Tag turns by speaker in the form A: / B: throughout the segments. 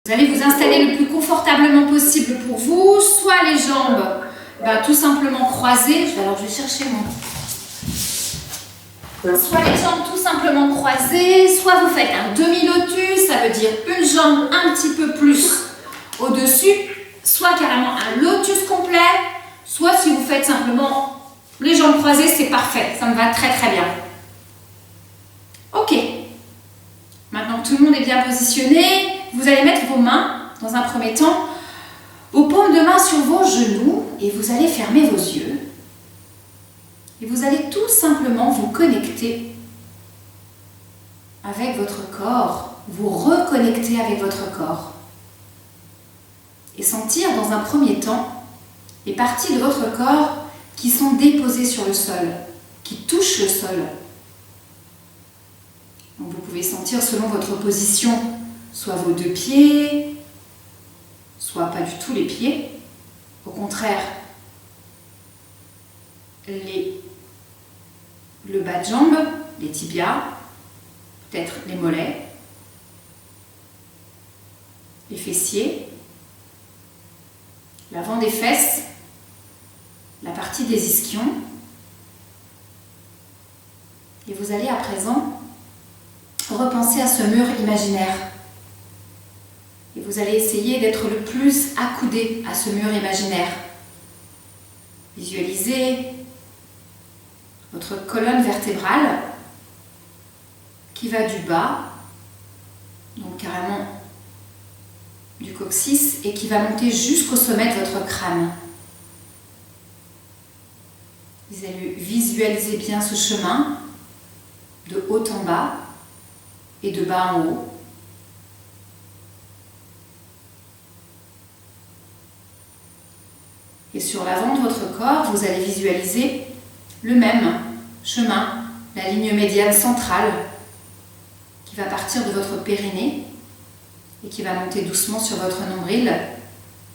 A: Vous allez vous installer le plus confortablement possible pour vous, soit les jambes tout simplement croisées. Alors je vais chercher mon... Soit les jambes tout simplement croisées, soit vous faites un demi-lotus, ça veut dire une jambe un petit peu plus au-dessus, soit carrément un lotus complet, soit si vous faites simplement les jambes croisées, c'est parfait, ça me va très très bien. Ok, maintenant que tout le monde est bien positionné, vous allez mettre vos mains, dans un premier temps, vos paumes de main sur vos genoux et vous allez fermer vos yeux. Et vous allez tout simplement vous connecter avec votre corps, vous reconnecter avec votre corps. Et sentir dans un premier temps les parties de votre corps qui sont déposées sur le sol, qui touchent le sol. Donc vous pouvez sentir selon votre position, soit vos deux pieds, soit pas du tout les pieds. Au contraire, le bas de jambe, les tibias, peut-être les mollets, les fessiers, l'avant des fesses, la partie des ischions. Et vous allez à présent repenser à ce mur imaginaire. Et vous allez essayer d'être le plus accoudé à ce mur imaginaire. Visualisez votre colonne vertébrale qui va du bas, donc carrément du coccyx, et qui va monter jusqu'au sommet de votre crâne. Vous allez visualiser bien ce chemin de haut en bas et de bas en haut. Et sur l'avant de votre corps, vous allez visualiser le même chemin, la ligne médiane centrale qui va partir de votre périnée et qui va monter doucement sur votre nombril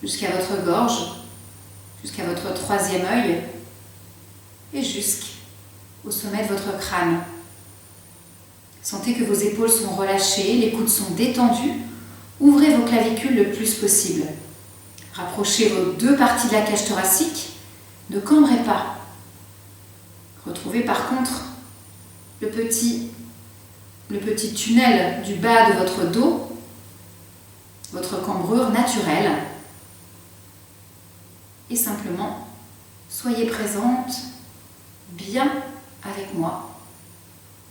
A: jusqu'à votre gorge, jusqu'à votre troisième œil et jusqu'au sommet de votre crâne. Sentez que vos épaules sont relâchées, les coudes sont détendus. Ouvrez vos clavicules le plus possible. Rapprochez vos deux parties de la cage thoracique. Ne cambrez pas. Retrouvez par contre le petit tunnel du bas de votre dos, votre cambrure naturelle. Et simplement, soyez présente, bien avec moi,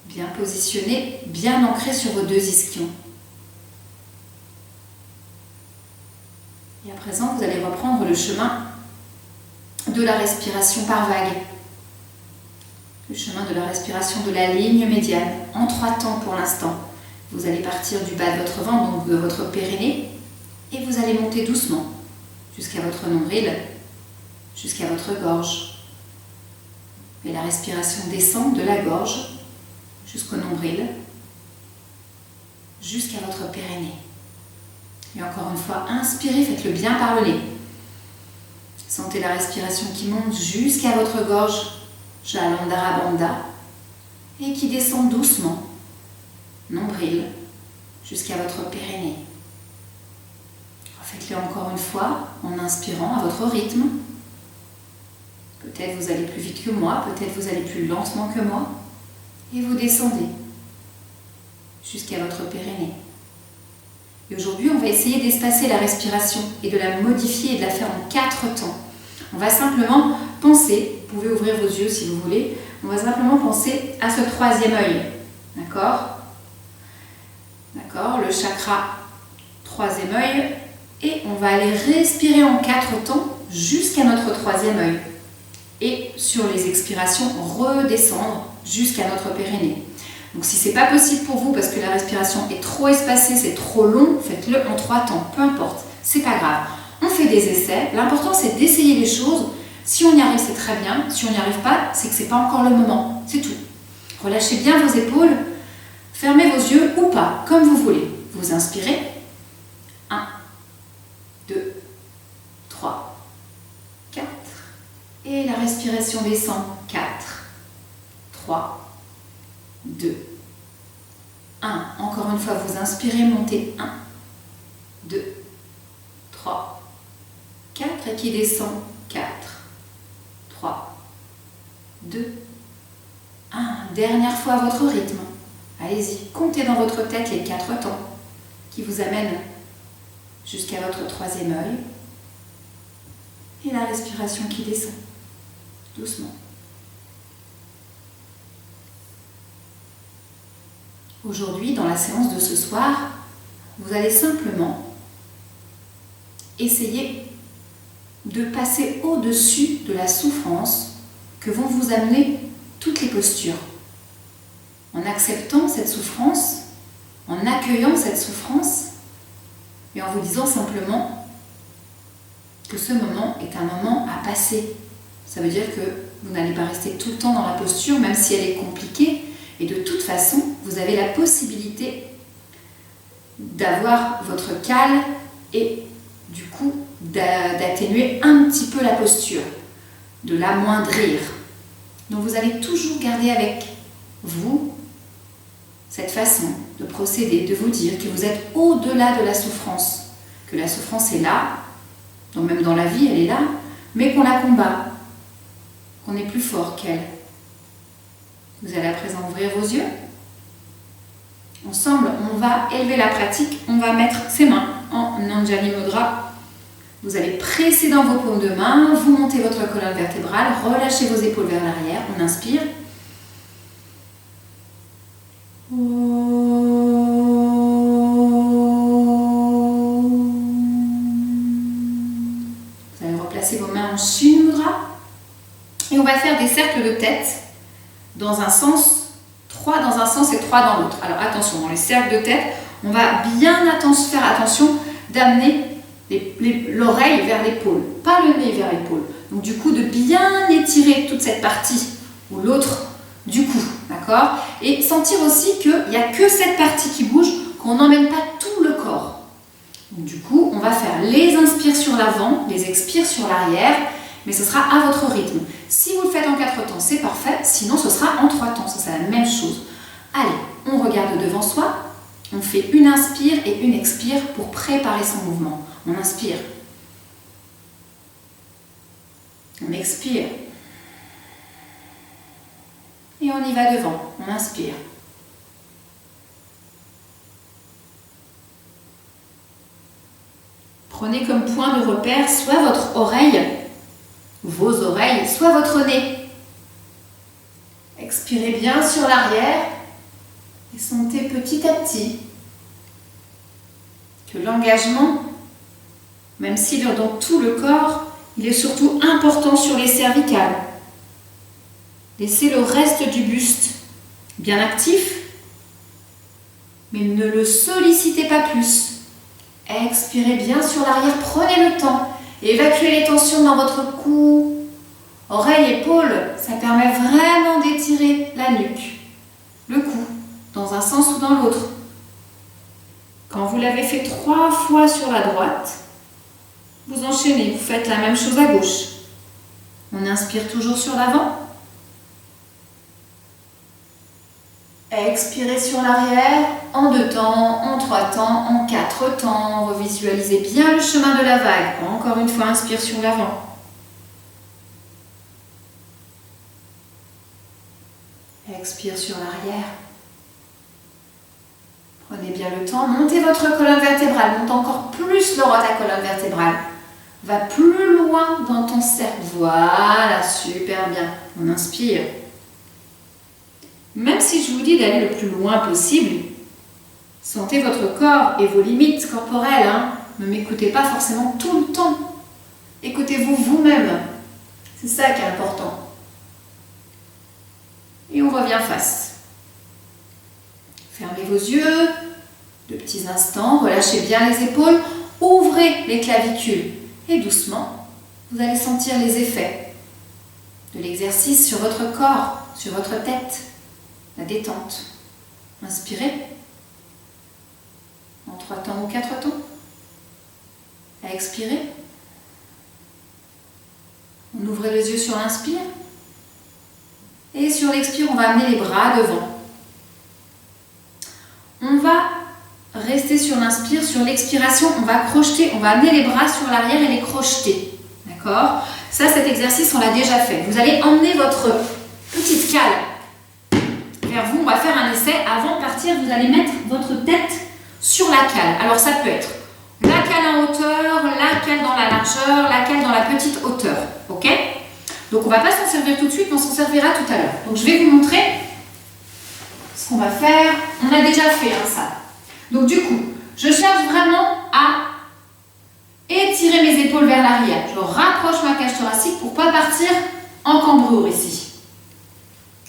A: bien positionnée, bien ancrée sur vos deux ischions. Et à présent, vous allez reprendre le chemin de la respiration par vague. Le chemin de la respiration de la ligne médiane, en 3 temps pour l'instant. Vous allez partir du bas de votre ventre, donc de votre périnée, et vous allez monter doucement jusqu'à votre nombril, jusqu'à votre gorge. Et la respiration descend de la gorge jusqu'au nombril, jusqu'à votre périnée. Et encore une fois, inspirez, faites-le bien par le nez. Sentez la respiration qui monte jusqu'à votre gorge, Jalandhara Bandha, et qui descend doucement, nombril, jusqu'à votre périnée. Faites-le encore une fois en inspirant à votre rythme. Peut-être vous allez plus vite que moi, peut-être vous allez plus lentement que moi. Et vous descendez jusqu'à votre périnée. Et aujourd'hui, on va essayer d'espacer la respiration et de la modifier et de la faire en 4 temps. On va simplement penser, vous pouvez ouvrir vos yeux si vous voulez, on va simplement penser à ce troisième œil. D'accord ? D'accord, le chakra troisième œil. Et on va aller respirer en 4 temps jusqu'à notre troisième œil. Et sur les expirations, redescendre jusqu'à notre périnée. Donc si ce n'est pas possible pour vous parce que la respiration est trop espacée, c'est trop long, faites-le en 3 temps, peu importe, c'est pas grave. On fait des essais, l'important c'est d'essayer les choses. Si on y arrive, c'est très bien. Si on n'y arrive pas, c'est que ce n'est pas encore le moment, c'est tout. Relâchez bien vos épaules, fermez vos yeux ou pas, comme vous voulez. Vous inspirez, 1, 2, 3, 4. Et la respiration descend, 4, 3, 2, 1. Encore une fois, vous inspirez, montez, 1, 2, 3, 4 et qui descend. 4, 3, 2, 1. Dernière fois à votre rythme. Allez-y, comptez dans votre tête les 4 temps qui vous amènent jusqu'à votre troisième œil. Et la respiration qui descend, doucement. Aujourd'hui, dans la séance de ce soir, vous allez simplement essayer de passer au-dessus de la souffrance que vont vous amener toutes les postures. En acceptant cette souffrance, en accueillant cette souffrance et en vous disant simplement que ce moment est un moment à passer. Ça veut dire que vous n'allez pas rester tout le temps dans la posture, même si elle est compliquée. Et de toute façon, vous avez la possibilité d'avoir votre cale et du coup d'atténuer un petit peu la posture, de l'amoindrir. Donc vous allez toujours garder avec vous cette façon de procéder, de vous dire que vous êtes au-delà de la souffrance, que la souffrance est là, donc même dans la vie elle est là, mais qu'on la combat, qu'on est plus fort qu'elle. Vous allez à présent ouvrir vos yeux. Ensemble, on va élever la pratique. On va mettre ses mains en Anjali Mudra. Vous allez presser dans vos paumes de main. Vous montez votre colonne vertébrale. Relâchez vos épaules vers l'arrière. On inspire. Vous allez replacer vos mains en Shin Mudra. Et on va faire des cercles de tête dans un sens, 3 dans un sens et 3 dans l'autre. Alors attention, dans les cercles de tête, on va bien faire attention d'amener l'oreille vers l'épaule, pas le nez vers l'épaule. Donc du coup, de bien étirer toute cette partie ou l'autre du cou, d'accord? Et sentir aussi qu'il n'y a que cette partie qui bouge, qu'on n'emmène pas tout le corps. Donc du coup, on va faire les inspires sur l'avant, les expires sur l'arrière, mais ce sera à votre rythme. Si vous le faites en 4 temps, c'est parfait. Sinon, ce sera en 3 temps. Ça, c'est la même chose. Allez, on regarde devant soi. On fait une inspire et une expire pour préparer son mouvement. On inspire. On expire. Et on y va devant. On inspire. Prenez comme point de repère soit votre oreille, vos oreilles, soit votre nez. Expirez bien sur l'arrière et sentez petit à petit que l'engagement, même s'il est dans tout le corps, il est surtout important sur les cervicales. Laissez le reste du buste bien actif, mais ne le sollicitez pas plus. Expirez bien sur l'arrière, prenez le temps. Évacuez les tensions dans votre cou, oreilles, épaules. Ça permet vraiment d'étirer la nuque, le cou, dans un sens ou dans l'autre. Quand vous l'avez fait 3 fois sur la droite, vous enchaînez, vous faites la même chose à gauche. On inspire toujours sur l'avant. Expirez sur l'arrière, en 2 temps, en 3 temps, en 4 temps. Revisualisez bien le chemin de la vague. Encore une fois, inspire sur l'avant. Expire sur l'arrière. Prenez bien le temps. Montez votre colonne vertébrale. Montez encore plus ta colonne vertébrale. Va plus loin dans ton cercle. Voilà, super bien. On inspire. Même si je vous dis d'aller le plus loin possible, sentez votre corps et vos limites corporelles. Ne m'écoutez pas forcément tout le temps. Écoutez-vous vous-même. C'est ça qui est important. Et on revient face. Fermez vos yeux, de petits instants, relâchez bien les épaules, ouvrez les clavicules et doucement, vous allez sentir les effets de l'exercice sur votre corps, sur votre tête. La détente. Inspirez. En 3 temps ou 4 temps. Expirez. On ouvre les yeux sur l'inspire. Et sur l'expire, on va amener les bras devant. On va rester sur l'inspire, sur l'expiration, on va crocheter, on va amener les bras sur l'arrière et les crocheter. D'accord? Ça, cet exercice, on l'a déjà fait. Vous allez emmener votre petite cale vers vous. On va faire un essai. Avant de partir, vous allez mettre votre tête sur la cale. Alors, ça peut être la cale en hauteur, la cale dans la largeur, la cale dans la petite hauteur. Ok? Donc, on ne va pas s'en servir tout de suite, mais on s'en servira tout à l'heure. Donc, je vais vous montrer ce qu'on va faire. On a déjà fait ça. Donc, du coup, je cherche vraiment à étirer mes épaules vers l'arrière. Je rapproche ma cage thoracique pour ne pas partir en cambrure ici.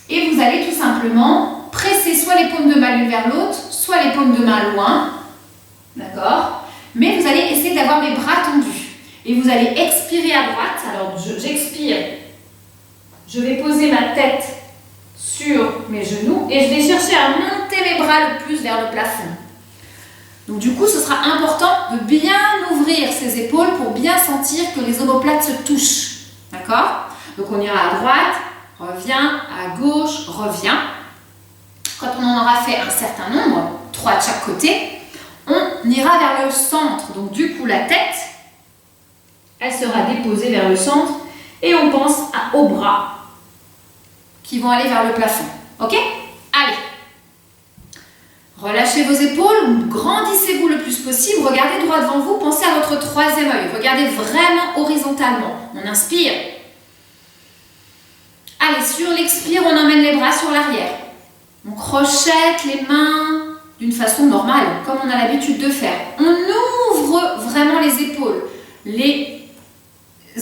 A: Et vous allez tout simplement presser soit les paumes de main l'une vers l'autre, soit les paumes de main loin. D'accord? Mais vous allez essayer d'avoir mes bras tendus. Et vous allez expirer à droite. Alors, j'expire. Je vais poser ma tête sur mes genoux et je vais chercher à monter mes bras le plus vers le plafond. Donc du coup, ce sera important de bien ouvrir ses épaules pour bien sentir que les omoplates se touchent. D'accord? Donc on ira à droite, revient, à gauche, revient. Quand on en aura fait un certain nombre, 3 de chaque côté, on ira vers le centre. Donc du coup, la tête, elle sera déposée vers le centre et on pense aux bras qui vont aller vers le plafond. Ok? Allez! Relâchez vos épaules, grandissez-vous le plus possible, regardez droit devant vous, pensez à votre troisième œil, regardez vraiment horizontalement. On inspire. Allez, sur l'expire, on emmène les bras sur l'arrière. On crochette les mains d'une façon normale, comme on a l'habitude de faire. On ouvre vraiment les épaules. Les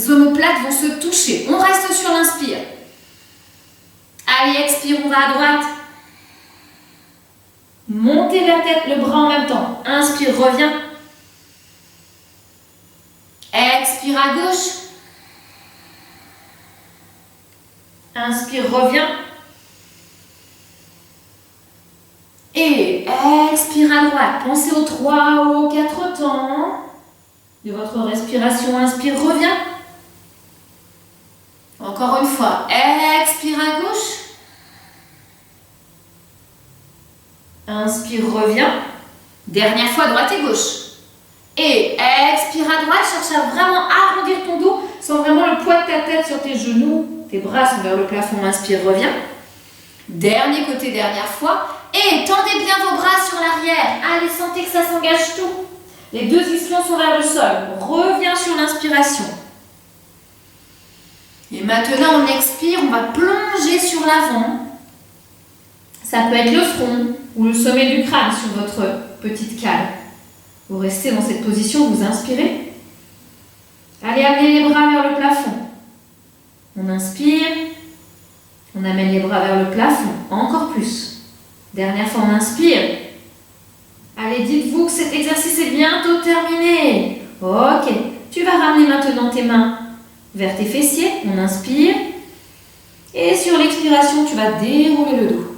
A: omoplates vont se toucher. On reste sur l'inspire. Allez, expire, on va à droite. Montez la tête, le bras en même temps. Inspire, reviens. Expire à gauche. Inspire, reviens. Et expire à droite. Pensez aux 3 ou aux 4 temps de votre respiration. Inspire, reviens. Encore une fois. Expire à gauche. Inspire, reviens. Dernière fois, droite et gauche. Et expire à droite, cherche à vraiment arrondir ton dos sans vraiment le poids de ta tête sur tes genoux. Tes bras sont vers le plafond. Inspire, reviens. Dernier côté, dernière fois. Et tendez bien vos bras sur l'arrière. Allez, sentez que ça s'engage tout. Les 2 ischions sont vers le sol. Reviens sur l'inspiration. Et maintenant, on expire. On va plonger sur l'avant. Ça peut être le front ou le sommet du crâne sur votre petite cale. Vous restez dans cette position, vous inspirez. Allez, amenez les bras vers le plafond. On inspire. On amène les bras vers le plafond. Encore plus. Dernière fois, on inspire. Allez, dites-vous que cet exercice est bientôt terminé. Ok. Tu vas ramener maintenant tes mains vers tes fessiers. On inspire. Et sur l'expiration, tu vas dérouler le dos.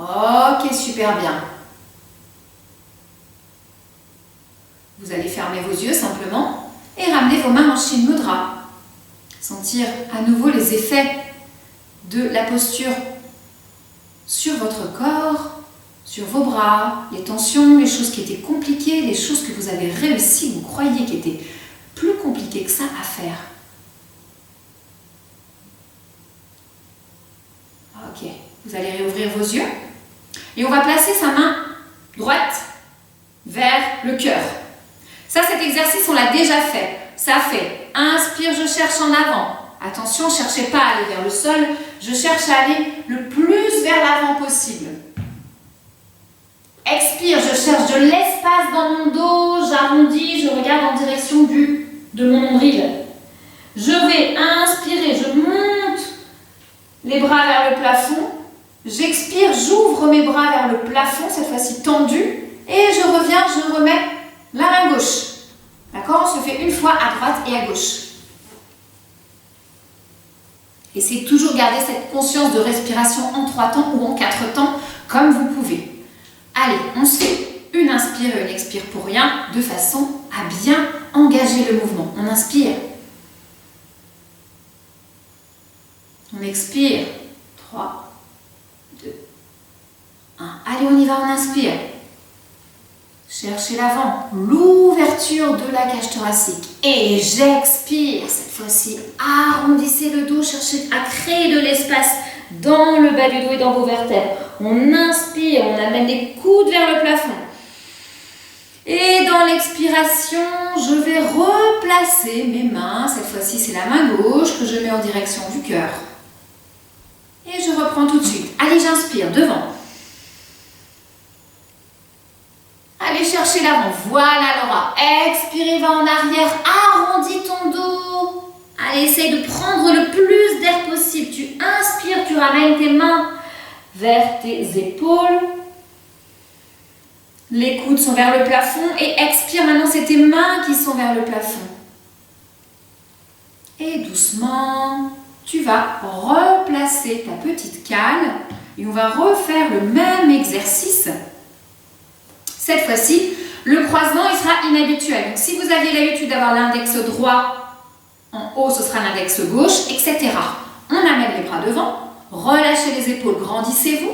A: Ok, super bien. Vous allez fermer vos yeux simplement et ramener vos mains en Shin Mudra. Sentir à nouveau les effets de la posture sur votre corps, sur vos bras, les tensions, les choses qui étaient compliquées, les choses que vous avez réussi, vous croyez qui étaient plus compliquées que ça à faire. Ok, vous allez réouvrir vos yeux. Et on va placer sa main droite vers le cœur. Ça, cet exercice, on l'a déjà fait. Ça fait inspire, je cherche en avant. Attention, ne cherchez pas à aller vers le sol. Je cherche à aller le plus vers l'avant possible. Expire, je cherche de l'espace dans mon dos. J'arrondis, je regarde en direction de mon nombril. Je vais inspirer, je monte les bras vers le plafond. J'expire, j'ouvre mes bras vers le plafond, cette fois-ci tendu, et je reviens, je remets la main gauche. D'accord? On se fait une fois à droite et à gauche. Essayez toujours de garder cette conscience de respiration en 3 temps ou en 4 temps, comme vous pouvez. Allez, on se fait une inspire et une expire pour rien, de façon à bien engager le mouvement. On inspire. On expire. 3, 2, 1. Allez, on y va, on inspire. Cherchez l'avant, l'ouverture de la cage thoracique. Et j'expire. Cette fois-ci, arrondissez le dos, cherchez à créer de l'espace dans le bas du dos et dans vos vertèbres. On inspire, on amène les coudes vers le plafond. Et dans l'expiration, je vais replacer mes mains. Cette fois-ci, c'est la main gauche que je mets en direction du cœur. Et je reprends tout de suite. Allez, j'inspire, devant. Allez chercher l'avant. Voilà, Laura. Expirez, va en arrière. Arrondis ton dos. Allez, essaye de prendre le plus d'air possible. Tu inspires, tu ramènes tes mains vers tes épaules. Les coudes sont vers le plafond. Et expire, maintenant, c'est tes mains qui sont vers le plafond. Et doucement, tu vas replacer ta petite cale. Et on va refaire le même exercice. Cette fois-ci, le croisement il sera inhabituel. Donc, si vous aviez l'habitude d'avoir l'index droit en haut, ce sera l'index gauche, etc. On amène les bras devant, relâchez les épaules, grandissez-vous.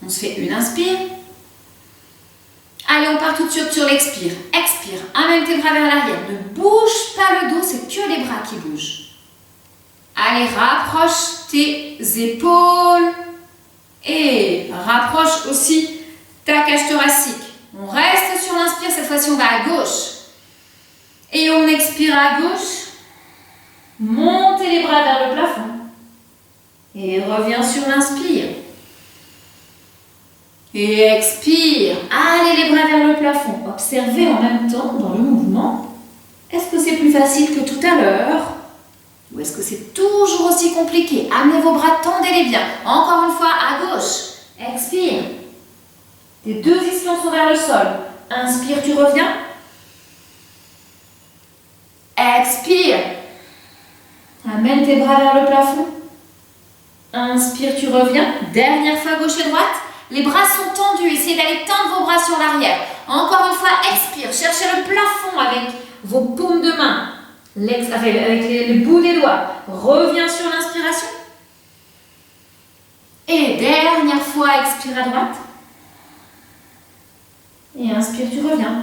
A: On se fait une inspire. Allez, on part tout de suite sur l'expire. Expire, amène tes bras vers l'arrière. Ne bouge pas le dos, c'est que les bras qui bougent. Allez, rapproche tes épaules et rapproche aussi ta cage thoracique. On reste sur l'inspire, cette fois-ci on va à gauche. Et on expire à gauche. Montez les bras vers le plafond. Et reviens sur l'inspire. Et expire. Allez les bras vers le plafond. Observez en même temps dans le mouvement. Est-ce que c'est plus facile que tout à l'heure? Ou est-ce que c'est toujours aussi compliqué? Amenez vos bras, tendez-les bien. Encore une fois à gauche. Expire. Tes deux ischions sont vers le sol. Inspire, tu reviens. Expire. Amène tes bras vers le plafond. Inspire, tu reviens. Dernière fois, gauche et droite. Les bras sont tendus. Essayez d'aller tendre vos bras sur l'arrière. Encore une fois, expire. Cherchez le plafond avec vos paumes de main. Avec les bouts des doigts. Reviens sur l'inspiration. Et dernière fois, expire à droite. Et inspire, tu reviens.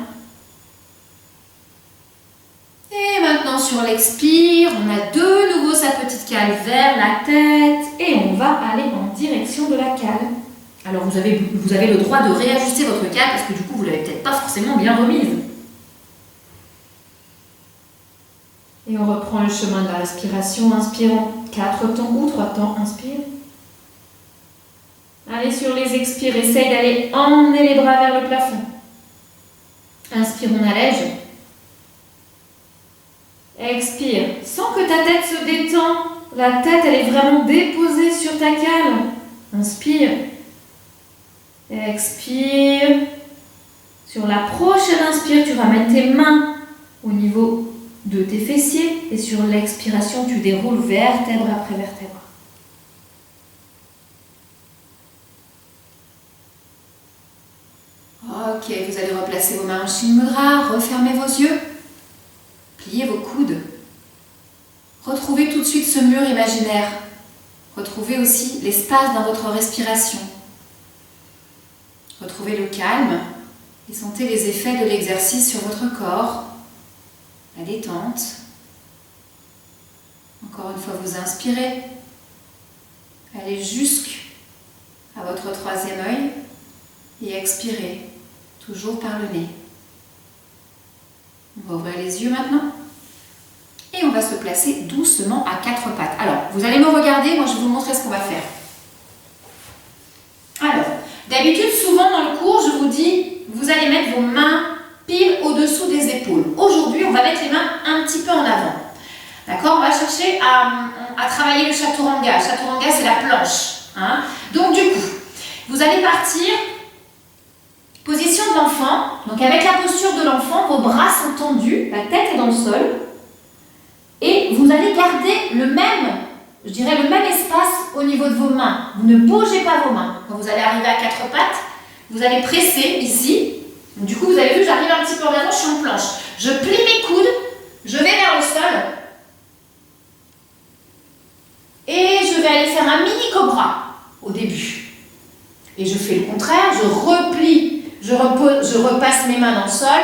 A: Et maintenant sur l'expire, on a de nouveau sa petite cale vers la tête et on va aller en direction de la cale. Alors vous avez le droit de réajuster votre cale parce que du coup vous ne l'avez peut-être pas forcément bien remise. Et on reprend le chemin de la respiration, inspirant 4 temps ou 3 temps, inspire. Allez sur les expires, essaye d'aller emmener les bras vers le plafond. Inspire, on allège. Expire. Sens que ta tête se détend. La tête, elle est vraiment déposée sur ta cale. Inspire. Expire. Sur la prochaine inspire, tu ramènes tes mains au niveau de tes fessiers. Et sur l'expiration, tu déroules vertèbre après vertèbre. Ok, vous allez replacer vos mains en Shin Mudra, refermez vos yeux, pliez vos coudes. Retrouvez tout de suite ce mur imaginaire. Retrouvez aussi l'espace dans votre respiration. Retrouvez le calme et sentez les effets de l'exercice sur votre corps, la détente. Encore une fois, vous inspirez. Allez jusqu'à votre troisième œil et expirez. Toujours par le nez. On va ouvrir les yeux maintenant. Et on va se placer doucement à 4 pattes. Alors, vous allez me regarder, moi je vais vous montrer ce qu'on va faire. Alors, d'habitude, souvent dans le cours, je vous dis, vous allez mettre vos mains pile au-dessous des épaules. Aujourd'hui, on va mettre les mains un petit peu en avant. D'accord? On va chercher à travailler le chaturanga. Chaturanga, c'est la planche. Hein? Donc du coup, vous allez partir... Position de l'enfant, donc avec la posture de l'enfant, vos bras sont tendus, la tête est dans le sol et vous allez garder le même espace au niveau de vos mains. Vous ne bougez pas vos mains. Quand vous allez arriver à 4 pattes, vous allez presser ici. Donc, du coup, vous avez vu, j'arrive un petit peu en avant, je suis en planche. Je plie mes coudes, je vais vers le sol et je vais aller faire un mini cobra au début. Et je fais le contraire, je replie je repasse mes mains dans le sol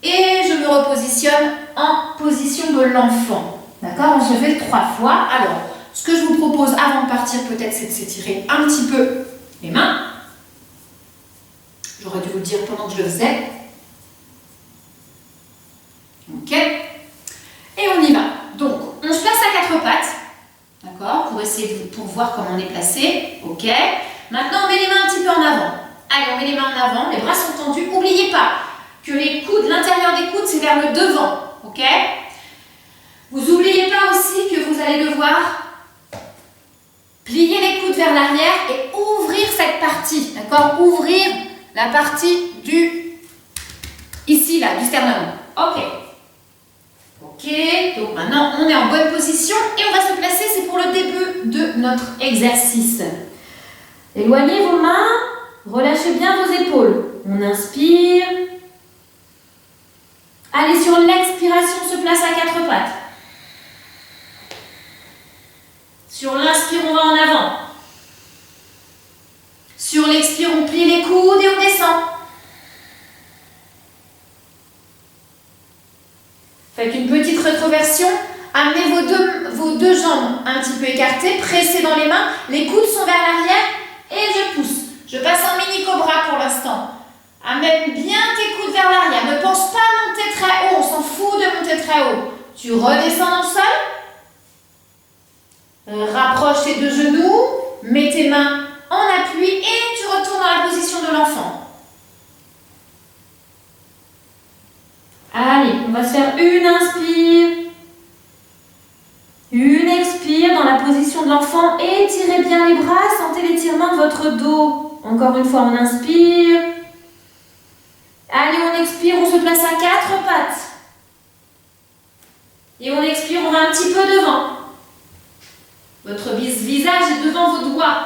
A: et je me repositionne en position de l'enfant. D'accord? Je fais 3 fois. Alors, ce que je vous propose avant de partir, peut-être, c'est de s'étirer un petit peu les mains. J'aurais dû vous le dire pendant que je le faisais. Ok? Et on y va. Donc, on se place à 4 pattes. D'accord? Pour voir comment on est placé. Ok? Maintenant, on met les mains un petit peu en avant. Allez, on met les mains en avant. Les bras sont tendus. N'oubliez pas que les coudes, l'intérieur des coudes, c'est vers le devant. Ok? Vous n'oubliez pas aussi que vous allez devoir plier les coudes vers l'arrière et ouvrir cette partie. D'accord? Ouvrir la partie ici, là, du sternum. Ok. Ok, donc maintenant on est en bonne position et on va se placer, c'est pour le début de notre exercice. Éloignez vos mains, relâchez bien vos épaules. On inspire. Allez, sur l'expiration, on se place à 4 pattes. Sur l'inspire, on va en avant. Sur l'expire, on plie les coudes et on descend. Faites une petite rétroversion, amenez vos deux jambes un petit peu écartées, pressez dans les mains, les coudes sont vers l'arrière et je pousse. Je passe en mini cobra pour l'instant. Amène bien tes coudes vers l'arrière, ne pense pas à monter très haut, on s'en fout de monter très haut. Tu redescends dans le sol, rapproche tes deux genoux, mets tes mains en appui et tu retournes dans la position de l'enfant. Allez, on va se faire une inspire, une expire dans la position de l'enfant. Étirez bien les bras, sentez l'étirement de votre dos. Encore une fois, on inspire. Allez, on expire, on se place à 4 pattes. Et on expire, on va un petit peu devant. Votre visage est devant vos doigts.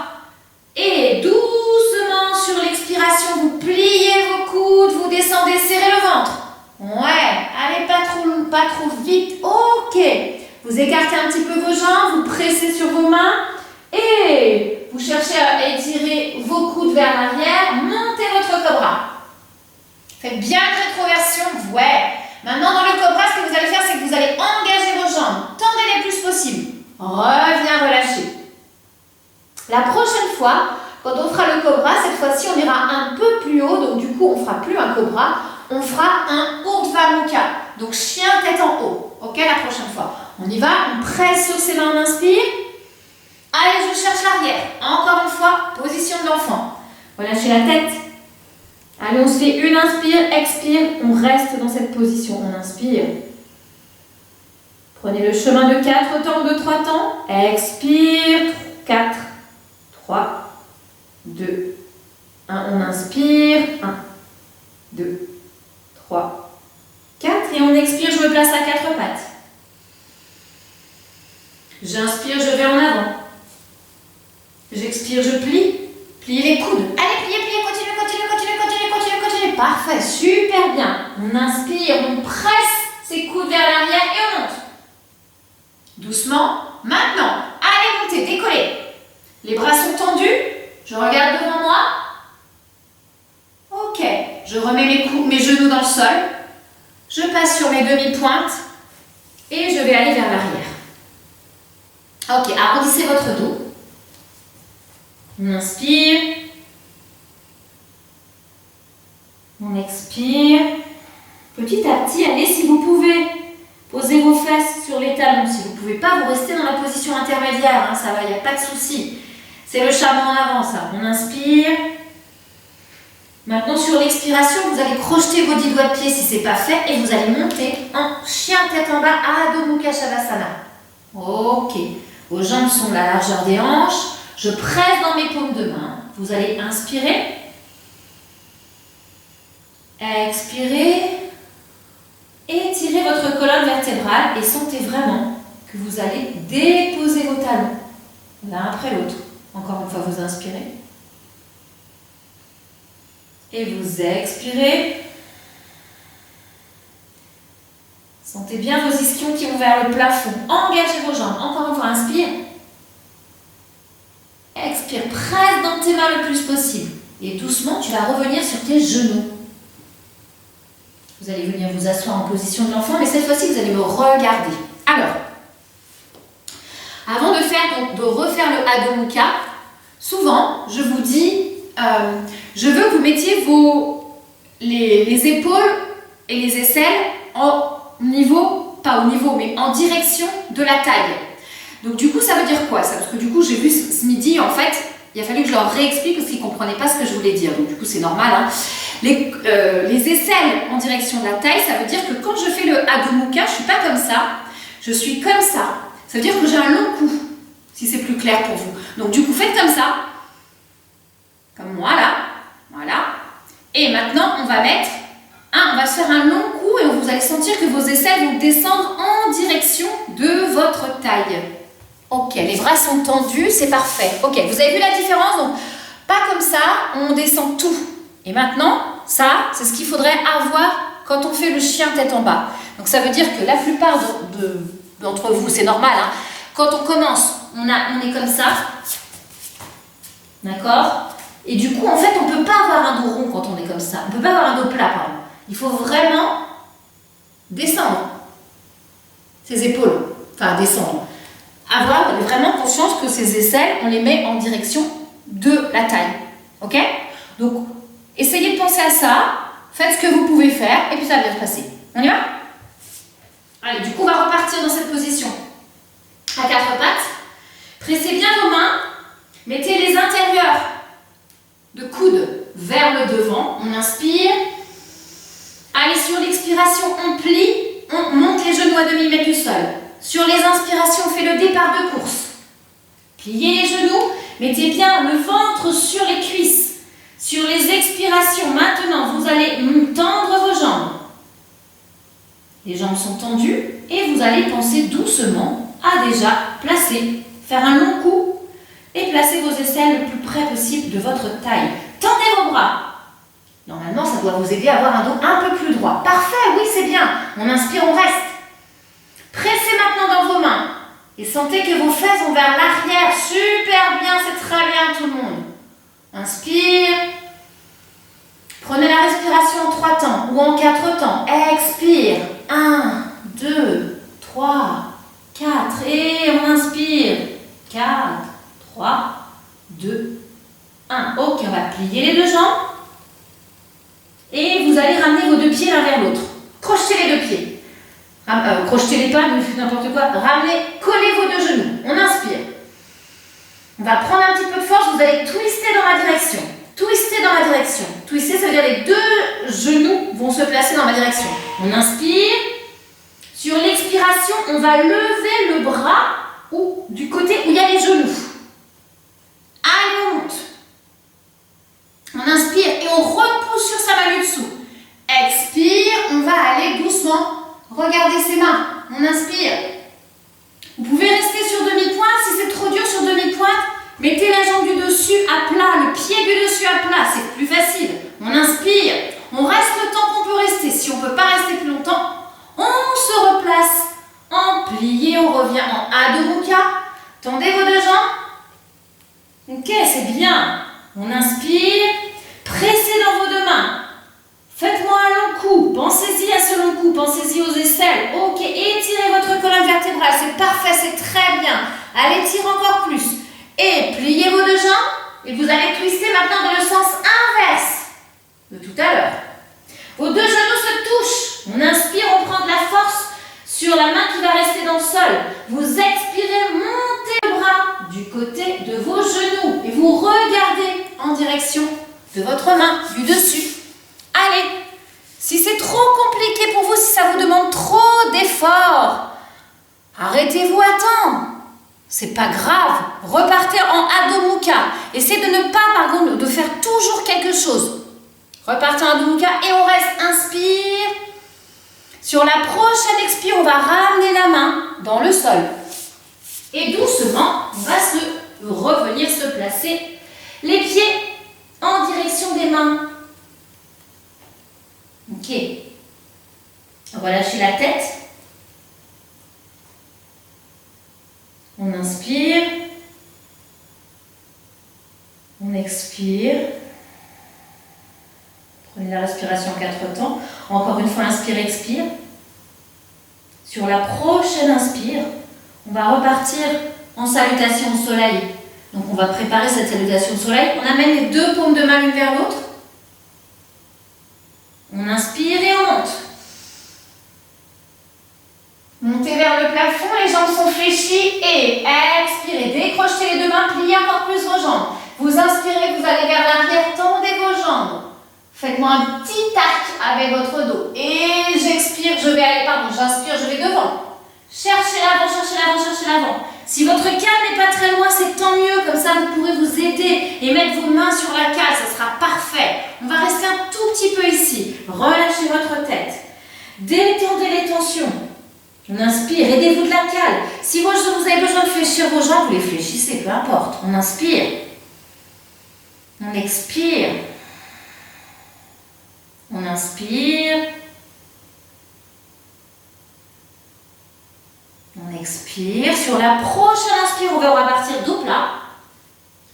A: Et doucement sur l'expiration, vous pliez vos coudes, vous descendez, serrez le ventre. Ouais, allez pas trop vite. Ok. Vous écartez un petit peu vos jambes, vous pressez sur vos mains et vous cherchez à étirer vos coudes vers l'arrière. Montez votre cobra. Faites bien une rétroversion. Ouais. Maintenant, dans le cobra, ce que vous allez faire, c'est que vous allez engager vos jambes. Tendez les plus possible. Reviens relâcher. La prochaine fois, quand on fera le cobra, cette fois-ci, on ira un peu plus haut. Donc, du coup, on ne fera plus un cobra. On fera un Urdhva Mukha, donc chien tête en haut, ok, la prochaine fois. On y va, on presse sur ses mains, on inspire. Allez, je cherche l'arrière. Encore une fois, position de l'enfant. Relâchez la tête. Allez, on se fait une inspire, expire, on reste dans cette position. On inspire. Prenez le chemin de 4 temps ou de 3 temps. Expire, 4, 3, 2, 1. On inspire, 1, 2, 3, 4 et on expire, je me place à 4 pattes. J'inspire, je vais en avant. J'expire, je plie. Pliez les coudes. Allez, pliez, continue. Parfait, super bien. On inspire, on presse ses coudes vers l'arrière et on monte. Doucement. Maintenant, allez monter, décoller. Les bras sont tendus. Je regarde devant moi. Ok, je remets mes genoux dans le sol, je passe sur mes demi-pointes et je vais aller vers l'arrière. Ok, arrondissez votre dos. On inspire. On expire. Petit à petit, allez, si vous pouvez, posez vos fesses sur les talons. Si vous ne pouvez pas, vous restez dans la position intermédiaire, hein, ça va, il n'y a pas de souci. C'est le chameau en avant, ça. On inspire. Maintenant, sur l'expiration, vous allez crocheter vos 10 doigts de pied si ce n'est pas fait et vous allez monter en chien tête en bas, Adho Mukha Shavasana. Ok, vos jambes sont à la largeur des hanches. Je presse dans mes paumes de main. Vous allez inspirer. Expirez. Étirez votre colonne vertébrale et sentez vraiment que vous allez déposer vos talons l'un après l'autre. Encore une fois, vous inspirez. Et vous expirez. Sentez bien vos ischions qui vont vers le plafond. Engagez vos jambes. Encore une fois, inspire. Expire. Presse dans tes mains le plus possible. Et doucement, tu vas revenir sur tes genoux. Vous allez venir vous asseoir en position de l'enfant, mais cette fois-ci, vous allez me regarder. Alors, avant de refaire le Adho Mukha, souvent, je vous dis, je veux que vous mettiez les épaules et les aisselles mais en direction de la taille. Donc du coup, ça veut dire quoi ça? Parce que du coup, j'ai vu ce midi, en fait, il a fallu que je leur réexplique parce qu'ils ne comprenaient pas ce que je voulais dire. Donc du coup, c'est normal. Hein. Les aisselles en direction de la taille, ça veut dire que quand je fais le Adho Mukha, je ne suis pas comme ça, je suis comme ça. Ça veut dire que j'ai un long cou, si c'est plus clair pour vous. Donc du coup, faites comme ça. Comme moi, là. Voilà. Et maintenant, on va se faire un long cou et vous allez sentir que vos aisselles vont descendre en direction de votre taille. Ok, les bras sont tendus, c'est parfait. Ok, vous avez vu la différence? Donc, pas comme ça, on descend tout. Et maintenant, ça, c'est ce qu'il faudrait avoir quand on fait le chien tête en bas. Donc, ça veut dire que la plupart d'entre vous, c'est normal, hein, quand on commence, on est comme ça. D'accord? Et du coup, en fait, on ne peut pas avoir un dos rond quand on est comme ça. On ne peut pas avoir un dos plat, pardon. Il faut vraiment descendre ses épaules. Enfin, descendre. Avoir vraiment conscience que ces aisselles, on les met en direction de la taille. Ok? Donc, essayez de penser à ça. Faites ce que vous pouvez faire et puis ça va bien se passer. On y va? Allez, du coup, on va repartir dans cette position. À quatre pattes. Pressez bien vos mains. Mettez les intérieurs de coude vers le devant. On inspire. Allez, sur l'expiration, on plie. On monte les genoux à demi-mètre du sol. Sur les inspirations, on fait le départ de course. Pliez les genoux. Mettez bien le ventre sur les cuisses. Sur les expirations, maintenant, vous allez tendre vos jambes. Les jambes sont tendues et vous allez penser doucement à déjà placer, faire un long cou et placer vos aisselles le plus près possible de votre taille. Tendez vos bras. Normalement, ça doit vous aider à avoir un dos un peu plus droit. Parfait, oui, c'est bien. On inspire, on reste. Pressez maintenant dans vos mains et sentez que vos fesses vont vers l'arrière. Super bien, c'est très bien tout le monde. Inspire. Prenez la respiration en 3 temps ou en 4 temps. Expire. 1, 2, 3, 4. Et on inspire. 4, 3, 2, 1. Ok, on va plier les deux jambes. Et vous allez ramener vos deux pieds l'un vers l'autre. Crochetez les deux pieds. Crochetez les pas, n'importe quoi. Ramenez, collez vos deux genoux. On inspire. On va prendre un petit peu de force. Vous allez twister dans ma direction. Twister dans ma direction. Twister, ça veut dire les deux genoux vont se placer dans ma direction. On inspire. Sur l'expiration, on va lever le bras ou du côté où il y a les genoux. Allez, on monte. On inspire et on repousse sur sa main du dessous. Expire, on va aller doucement. Regardez ses mains. On inspire. Vous pouvez rester sur demi-pointe. Si c'est trop dur sur demi-pointe, mettez la jambe du dessus à plat, le pied du dessus à plat. C'est plus facile. On inspire. On reste le temps qu'on peut rester. Si on ne peut pas rester plus longtemps, on se replace. En plié, on revient en Adho Mukha. Tendez vos deux jambes. Ok, c'est bien. On inspire. Pressez dans vos deux mains. Faites-moi un long cou. Pensez-y à ce long cou. Pensez-y aux aisselles. Ok, étirez votre colonne vertébrale. C'est parfait, c'est très bien. Allez, tirez encore plus. Et pliez vos deux jambes. Et vous allez twister maintenant dans le sens inverse de tout à l'heure. Vos deux genoux se touchent. On inspire, on prend de la force sur la main qui va rester dans le sol. Vous expirez, montez le bras du côté de vos genoux. Et vous regardez en direction de votre main, du dessus. Allez, si c'est trop compliqué pour vous, si ça vous demande trop d'efforts, arrêtez-vous à temps. C'est pas grave. Repartez en Adho Mukha. Essayez de ne pas, de faire toujours quelque chose. Repartez en Adho Mukha et on reste. Inspire. Sur la prochaine expire, on va ramener la main dans le sol. Et doucement, on va revenir se placer les pieds en direction des mains. Ok. On va lâcher la tête. On inspire. On expire. la respiration 4 temps. Encore une fois, inspire, expire. Sur la prochaine inspire, on va repartir en salutation au soleil. Donc on va préparer cette salutation au soleil. On amène les deux paumes de main l'une vers l'autre. On inspire et on monte. Montez vers le plafond, les jambes sont fléchies et expirez. Décrochez les deux mains, pliez encore plus vos jambes. Vous inspirez, vous allez vers l'arrière, tendez vos jambes. Faites-moi un petit arc avec votre dos. Et j'expire, je vais aller, j'inspire, je vais devant. Cherchez l'avant, cherchez l'avant, cherchez l'avant. Si votre cale n'est pas très loin, c'est tant mieux. Comme ça, vous pourrez vous aider et mettre vos mains sur la cale. Ça sera parfait. On va rester un tout petit peu ici. Relâchez votre tête. Détendez les tensions. On inspire, aidez-vous de la cale. Si vous avez besoin de fléchir vos jambes, vous les fléchissez, peu importe. On inspire. On expire. On inspire. On expire. Sur la prochaine inspire, on va repartir dos plat.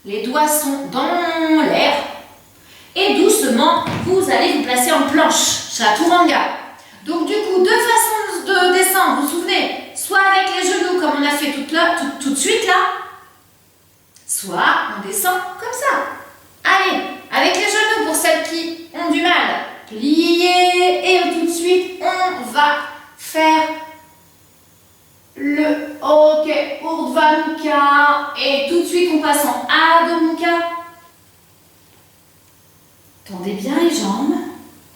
A: Les doigts sont dans l'air. Et doucement, vous allez vous placer en planche. Chaturanga. Donc du coup, deux façons de descendre, vous vous souvenez, soit avec les genoux comme on a fait tout de suite là, soit on descend comme ça. Allez, avec les genoux pour celles qui ont du mal, pliez et tout de suite on va faire le Urdhva Mukha et tout de suite on passe en Adho Mukha. Tendez bien les jambes.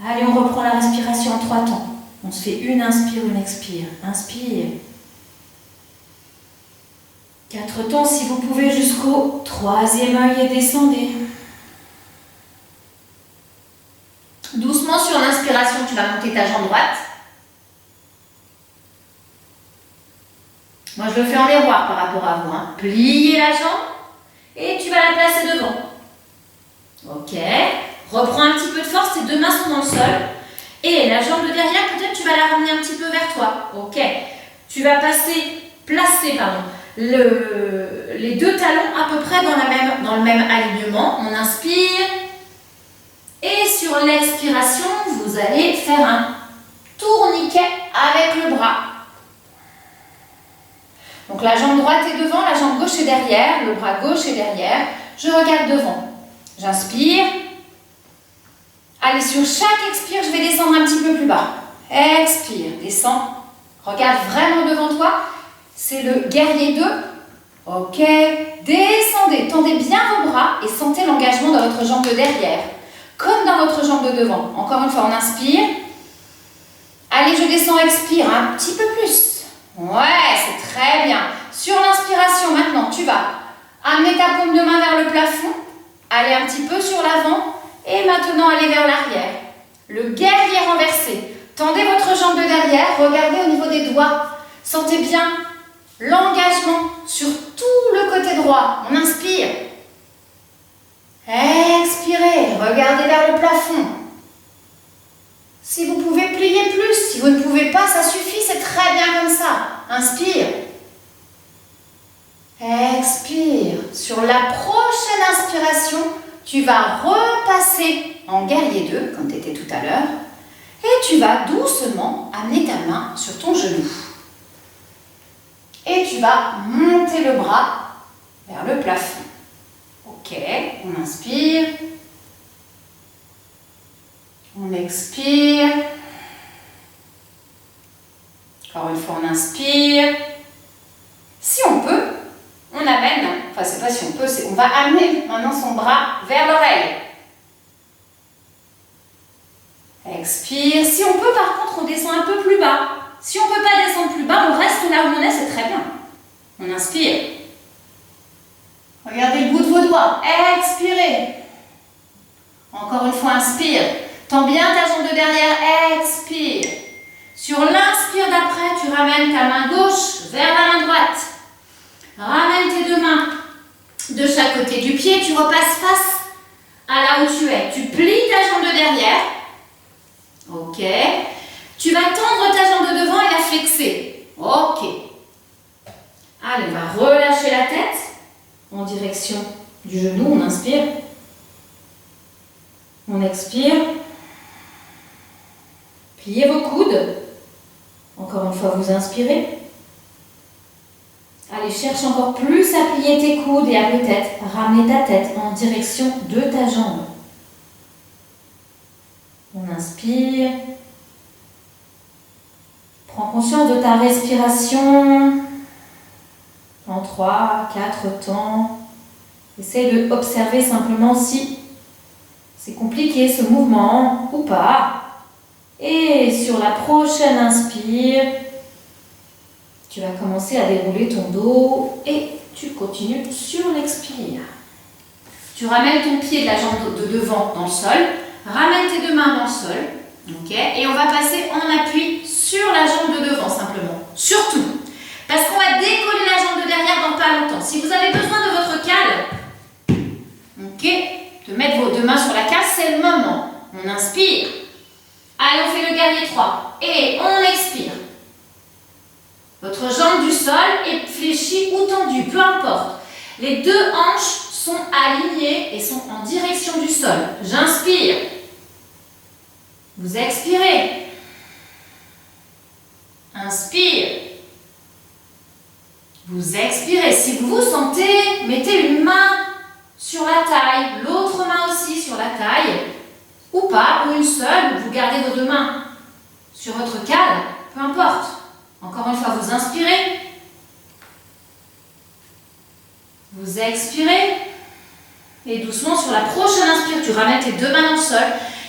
A: Allez, on reprend la respiration en 3 temps. On se fait une inspire, une expire. Inspire. 4 temps si vous pouvez jusqu'au 3e œil et descendez. Doucement sur l'inspiration, tu vas monter ta jambe droite. Moi, je le fais en miroir par rapport à vous. Pliez la jambe et tu vas la placer devant. Ok. Reprends un petit peu de force, tes deux mains sont dans le sol. Et la jambe de derrière, peut-être tu vas la ramener un petit peu vers toi. Ok. Tu vas placer les deux talons à peu près dans le même alignement. On inspire. Et sur l'expiration, vous allez faire un tourniquet avec le bras. Donc la jambe droite est devant, la jambe gauche est derrière, le bras gauche est derrière. Je regarde devant. J'inspire. Allez, sur chaque expire, je vais descendre un petit peu plus bas. Expire, descends. Regarde vraiment devant toi. C'est le guerrier 2. Ok. Descendez, tendez bien vos bras et sentez l'engagement dans votre jambe de derrière. Comme dans votre jambe de devant. Encore une fois, on inspire. Allez, je descends, expire un petit peu plus. Ouais, c'est très bien. Sur l'inspiration, maintenant, tu vas amener ta paume de main vers le plafond. Aller un petit peu sur l'avant. Et maintenant, allez vers l'arrière. Le guerrier renversé. Tendez votre jambe de derrière. Regardez au niveau des doigts. Sentez bien l'engagement sur tout le côté droit. On inspire. Expirez. Regardez vers le plafond. Si vous pouvez plier plus, si vous ne pouvez pas, ça suffit. C'est très bien comme ça. Inspire. Expire. Sur la prochaine inspiration, tu vas repasser en guerrier 2, comme tu étais tout à l'heure, et tu vas doucement amener ta main sur ton genou. Et tu vas monter le bras vers le plafond. Ok, on inspire. On expire. Encore une fois, on inspire. Si on peut, on amène, enfin c'est pas si on peut, on va amener maintenant son bras vers l'oreille. Expire. Si on peut par contre, on descend un peu plus bas. Si on ne peut pas descendre plus bas, on reste là où on est, c'est très bien. On inspire. Regardez le bout de vos doigts. Expirez. Encore une fois, inspire. Tends bien ta jambe de derrière. Expire. Sur l'inspire d'après, tu ramènes ta main gauche vers la main droite. Ramène tes deux mains de chaque côté du pied. Tu repasses face à là où tu es. Tu plies ta jambe de derrière. Ok. Tu vas tendre ta jambe de devant et la flexer. Ok. Allez, on va relâcher la tête en direction du genou. On inspire. On expire. Pliez vos coudes. Encore une fois, vous inspirez. Allez, cherche encore plus à plier tes coudes et à peut-être ramener ta tête en direction de ta jambe. On inspire. Prends conscience de ta respiration en 3, 4 temps. Essaye de observer simplement si c'est compliqué ce mouvement ou pas. Et sur la prochaine inspire, tu vas commencer à dérouler ton dos et tu continues sur l'expire. Tu ramènes ton pied de la jambe de devant dans le sol, ramène tes 2 mains dans le sol, okay, et on va passer en appui sur la jambe de devant simplement. Surtout, parce qu'on va décoller la jambe de derrière dans pas longtemps. Si vous avez besoin de votre cale, de mettre vos 2 mains sur la cale, c'est le moment. On inspire. Allez, on fait le guerrier 3. Et on expire. Votre jambe du sol est fléchie ou tendue, peu importe. Les 2 hanches sont alignées et sont en direction du sol. J'inspire. Vous expirez. Inspire. Vous expirez. Si vous vous sentez, mettez une main sur la taille, l'autre main aussi sur la taille, ou pas, ou une seule, vous gardez vos 2 mains sur votre cale, peu importe. Encore une fois, vous inspirez. Vous expirez. Et doucement, sur la prochaine inspire, tu ramènes tes 2 mains dans le sol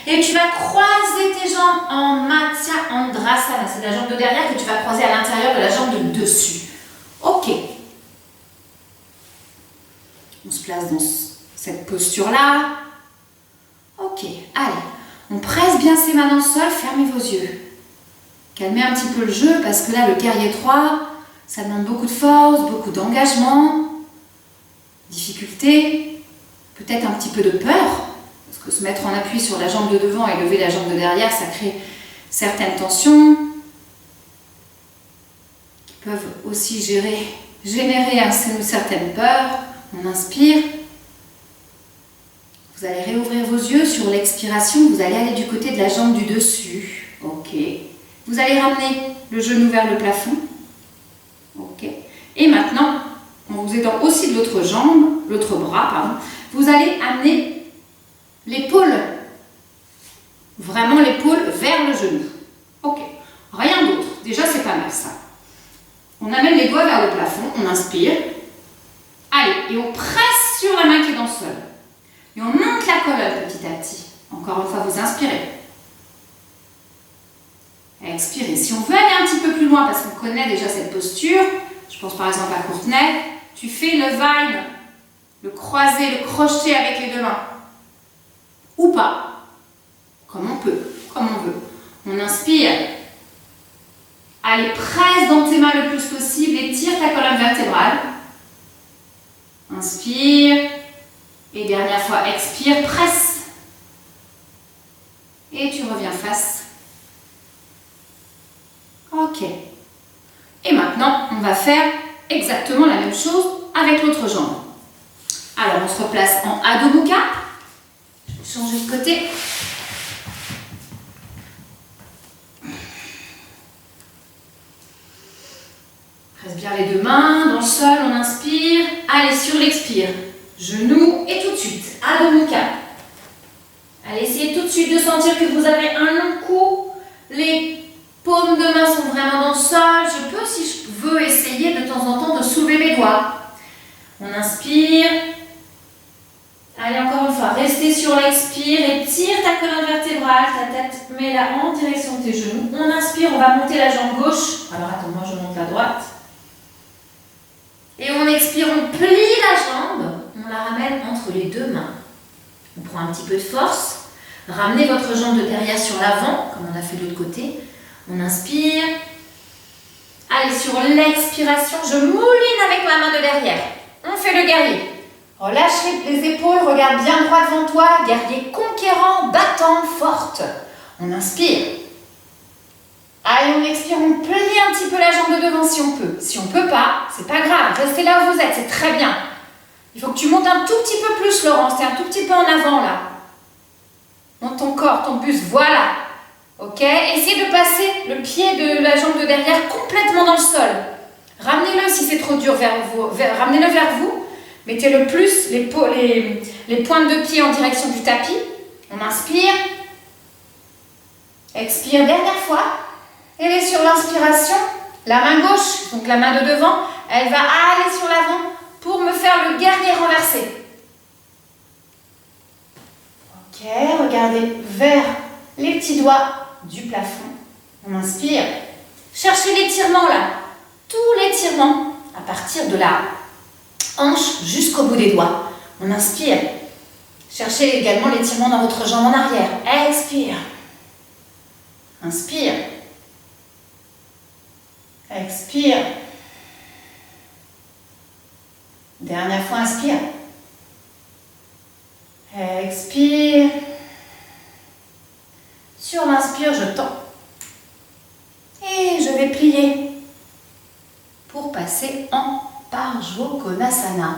A: et tu vas croiser tes jambes en Matsya Andrasana. C'est la jambe de derrière que tu vas croiser à l'intérieur de la jambe de dessus. Ok. On se place dans cette posture-là. Ok, allez. On presse bien ses mains dans le sol, fermez vos yeux. Calmez un petit peu le jeu parce que là, le guerrier 3, ça demande beaucoup de force, beaucoup d'engagement, difficulté, peut-être un petit peu de peur. Parce que se mettre en appui sur la jambe de devant et lever la jambe de derrière, ça crée certaines tensions qui peuvent aussi générer une certaine peur. On inspire. Vous allez réouvrir vos yeux sur l'expiration. Vous allez aller du côté de la jambe du dessus. Ok. Vous allez ramener le genou vers le plafond. Ok. Et maintenant, en vous aidant aussi de l'autre jambe, l'autre bras, pardon, vous allez amener l'épaule, vraiment l'épaule vers le genou. Ok. Rien d'autre. Déjà, c'est pas mal ça. On amène les doigts vers le plafond. On inspire. Allez, et on presse sur la main qui est dans le sol. Et on monte la colonne petit à petit. Encore une fois, vous inspirez. Expirez. Si on veut aller un petit peu plus loin, parce qu'on connaît déjà cette posture, je pense par exemple à Courtenay, tu fais le vine, le croisé, le crochet avec les 2 mains. Ou pas. Comme on peut, comme on veut. On inspire. Allez, presse dans tes mains le plus possible et tire ta colonne vertébrale. Inspire. Et dernière fois, expire, presse. Et tu reviens face. Ok. Et maintenant, on va faire exactement la même chose avec l'autre jambe. Alors, on se replace en Adho Mukha. Je vais changer de côté. Presse bien les 2 mains dans le sol, on inspire. Allez, sur l'expire. Genoux et tout de suite, Adho Mukha. Allez, essayez tout de suite de sentir que vous avez un long cou. Les paumes de main sont vraiment dans le sol. Je peux, si je veux, essayer de temps en temps de soulever mes doigts. On inspire. Allez, encore une fois, restez sur l'expire et tire ta colonne vertébrale, ta tête, mets-la en direction de tes genoux. On inspire, on va monter la jambe gauche. Alors, attends, moi je monte la droite. Et on expire, on plie la jambe. On la ramène entre les 2 mains. On prend un petit peu de force. Ramenez votre jambe de derrière sur l'avant, comme on a fait de l'autre côté. On inspire. Allez, sur l'expiration, je mouline avec ma main de derrière. On fait le guerrier. Relâche les épaules, regarde bien droit devant toi. Guerrier conquérant, battant, forte. On inspire. Allez, on expire, on plie un petit peu la jambe de devant si on peut. Si on ne peut pas, c'est pas grave. Restez là où vous êtes, c'est très bien. Il faut que tu montes un tout petit peu plus, Laurence. C'est un tout petit peu en avant, là. Dans ton corps, ton buste, voilà. Ok, essayez de passer le pied de la jambe de derrière complètement dans le sol. Ramenez-le si c'est trop dur ramenez-le vers vous. Mettez le plus les pointes de pied en direction du tapis. On inspire. Expire, dernière fois. Et sur l'inspiration, la main gauche, donc la main de devant, elle va aller sur l'avant pour me faire le guerrier renversé. Ok, regardez vers les petits doigts du plafond. On inspire. Cherchez l'étirement là. Tout l'étirement à partir de la hanche jusqu'au bout des doigts. On inspire. Cherchez également l'étirement dans votre jambe en arrière. Expire. Inspire. Expire. Dernière fois, inspire. Expire. Sur l'inspire, je tends. Et je vais plier pour passer en Parshvakonasana.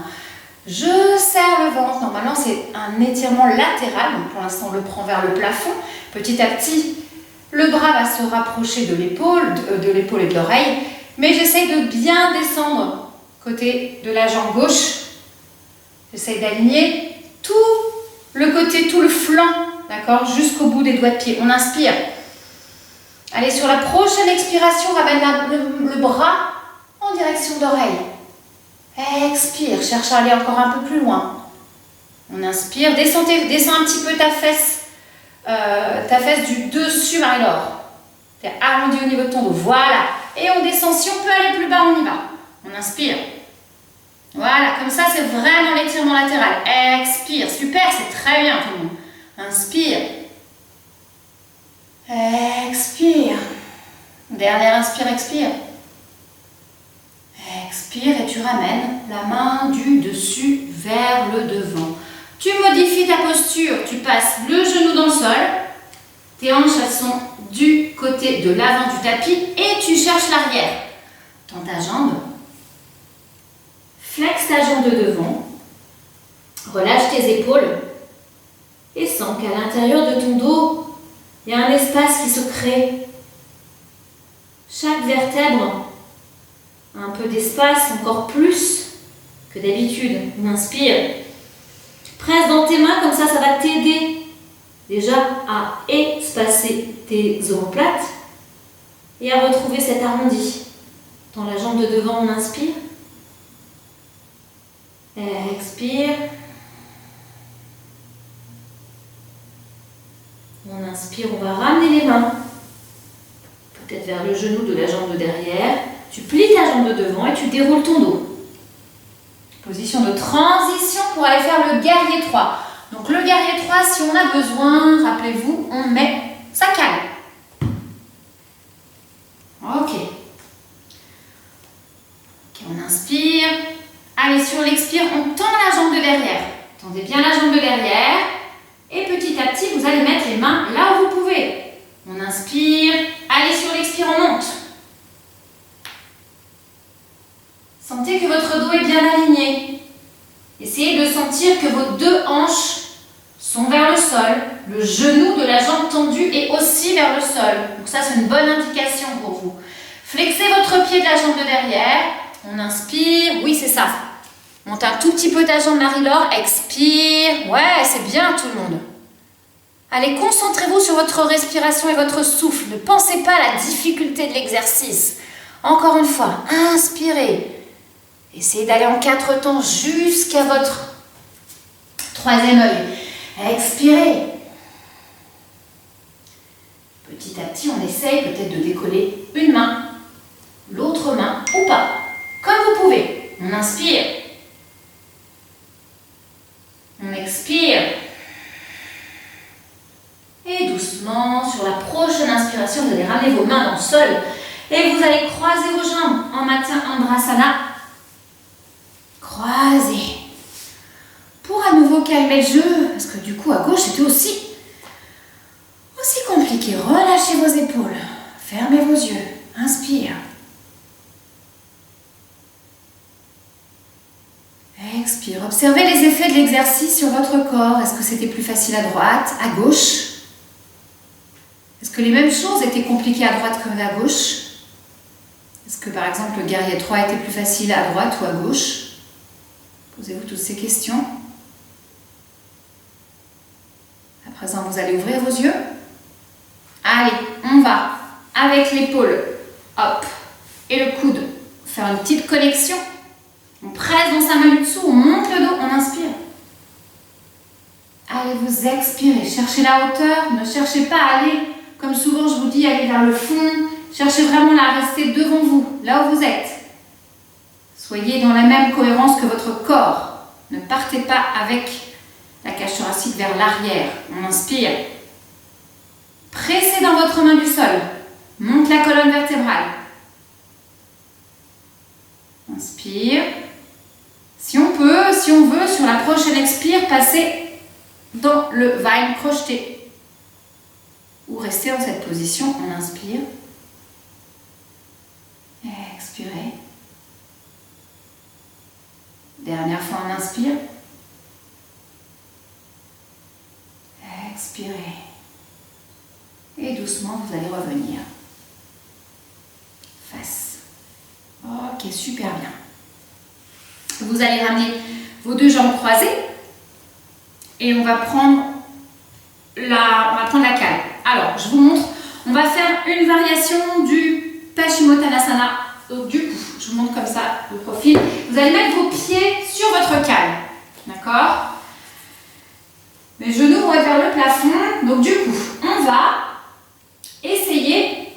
A: Je serre le ventre. Normalement, c'est un étirement latéral. Donc, pour l'instant, on le prend vers le plafond. Petit à petit, le bras va se rapprocher de l'épaule et de l'oreille. Mais j'essaye de bien descendre côté de la jambe gauche. J'essaye d'aligner tout le côté, tout le flanc, d'accord, jusqu'au bout des doigts de pied. On inspire. Allez, sur la prochaine expiration, on ramène le bras en direction d'oreille. Expire, cherche à aller encore un peu plus loin. On inspire, descends un petit peu ta fesse du dessus, Marie-Laure. Tu es arrondi au niveau de ton dos, voilà. Et on descend, si on peut aller plus bas, on y va. On inspire. Voilà, comme ça, c'est vraiment l'étirement latéral. Expire, super, c'est très bien tout le monde. Inspire. Expire. Dernière inspire, expire. Expire et tu ramènes la main du dessus vers le devant. Tu modifies ta posture, tu passes le genou dans le sol. Tes hanches, elles sont du côté de l'avant du tapis et tu cherches l'arrière. Tends ta jambe. Flexe ta jambe de devant. Relâche tes épaules. Et sens qu'à l'intérieur de ton dos, il y a un espace qui se crée. Chaque vertèbre a un peu d'espace, encore plus que d'habitude. On inspire. Presse dans tes mains, comme ça va t'aider déjà à espacer tes omoplates et à retrouver cet arrondi. Dans la jambe de devant, on inspire. Expire. On inspire, on va ramener les mains peut-être vers le genou de la jambe de derrière. Tu plies ta jambe de devant et tu déroules ton dos. Position de transition pour aller faire le guerrier 3. Donc le guerrier 3, si on a besoin, rappelez-vous, on met sa cale. Ok. On inspire. Allez, sur l'expire, on tend la jambe de derrière. Tendez bien la jambe de derrière. Et petit à petit, vous allez mettre les mains là où vous pouvez. On inspire. Allez, sur l'expire, on monte. Sentez que votre dos est bien aligné. Essayez de sentir que vos deux hanches sont vers le sol. Le genou de la jambe tendue est aussi vers le sol. Donc ça, c'est une bonne indication pour vous. Flexez votre pied de la jambe de derrière. On inspire. Oui, c'est ça. Monte un tout petit peu ta jambe, Marie-Laure. Expire. Ouais, c'est bien tout le monde. Allez, concentrez-vous sur votre respiration et votre souffle. Ne pensez pas à la difficulté de l'exercice. Encore une fois, inspirez. Essayez d'aller en 4 temps jusqu'à votre 3e œil. Expirez. Petit à petit, on essaye peut-être de décoller une main, l'autre main ou pas. Comme vous pouvez. On inspire. On expire. Et doucement, sur la prochaine inspiration, vous allez ramener vos mains dans le sol et vous allez croiser vos jambes en maintien Andrasana. Croisez. Pour à nouveau calmer le jeu, parce que du coup à gauche c'était aussi compliqué. Relâchez vos épaules. Fermez vos yeux. Inspire. Expire. Observez les effets de l'exercice sur votre corps. Est-ce que c'était plus facile à droite, à gauche? Est-ce que les mêmes choses étaient compliquées à droite que à gauche? Est-ce que par exemple le guerrier 3 était plus facile à droite ou à gauche? Posez-vous toutes ces questions. À présent, vous allez ouvrir vos yeux. Allez, on va avec l'épaule, hop, et le coude, faire une petite connexion. On presse dans sa main du dessous, on monte le dos, on inspire. Allez, vous expirez, cherchez la hauteur, ne cherchez pas à aller, comme souvent je vous dis, aller vers le fond. Cherchez vraiment à rester devant vous, là où vous êtes. Soyez dans la même cohérence que votre corps. Ne partez pas avec la cage thoracique vers l'arrière. On inspire. Pressez dans votre main du sol. Monte la colonne vertébrale. Inspire. Si on peut, si on veut, sur la prochaine expire, passez dans le Wein crocheté. Ou restez dans cette position. On inspire. Expirez. Dernière fois, on inspire. Expirez. Et doucement, vous allez revenir. Face. Ok, super bien. Vous allez ramener vos deux jambes croisées. Et on va prendre la cale. Alors, je vous montre. On va faire une variation du Paschimottanasana. Donc du coup, je vous montre comme ça le profil. Vous allez mettre vos pieds sur votre cale. D'accord? Mes genoux vont être vers le plafond. Donc du coup, on va essayer.